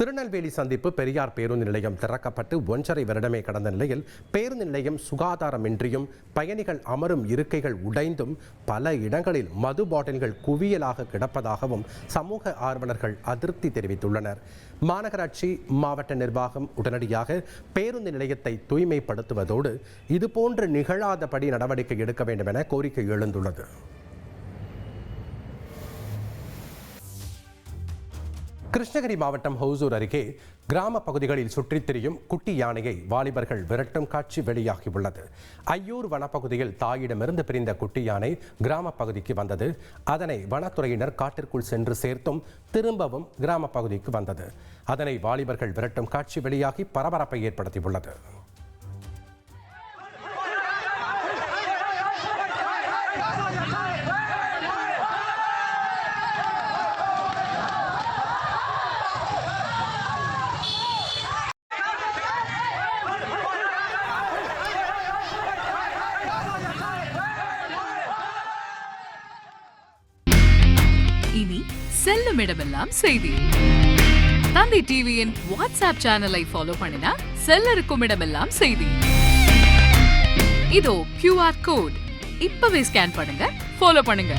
திருநெல்வேலி சந்திப்பு பெரியார் பேருந்து நிலையம் திறக்கப்பட்டு 1.5 வருடமே கடந்த நிலையில் பேருந்து நிலையம் சுகாதாரமின்றியும் பயணிகள் அமரும் இருக்கைகள் உடைந்தும் பல இடங்களில் மது பாட்டில்கள் குவியலாக கிடப்பதாகவும் சமூக ஆர்வலர்கள் அதிருப்தி தெரிவித்துள்ளனர். மாநகராட்சி மாவட்ட நிர்வாகம் உடனடியாக பேருந்து நிலையத்தை தூய்மைப்படுத்துவதோடு இதுபோன்று நிகழாதபடி நடவடிக்கை எடுக்க வேண்டும் என கோரிக்கை எழுந்துள்ளது. கிருஷ்ணகிரி மாவட்டம் ஹொசூர் அருகே கிராம பகுதிகளில் சுற்றித் திரியும் குட்டி யானையை வாலிபர்கள் விரட்டும் காட்சி வெளியாகியுள்ளது. ஐயூர் வனப்பகுதியில் தாயிடமிருந்து பிரிந்த குட்டி யானை கிராம பகுதிக்கு வந்தது. அதனை வனத்துறையினர் காட்டிற்குள் சென்று சேர்த்தும் திரும்பவும் கிராம பகுதிக்கு வந்தது. அதனை வாலிபர்கள் விரட்டும் காட்சி வெளியாகி பரபரப்பை ஏற்படுத்தியுள்ளது. இனி செல்லும் இடமெல்லாம் செய்தி. தந்தி டிவியின் வாட்ஸ்அப் சேனலை ஃபாலோ பண்ணினா செல்ல இருக்கும் இடமெல்லாம் செய்தி. இதோ QR கோட் இப்பவே ஸ்கேன் பண்ணுங்க, ஃபாலோ பண்ணுங்க.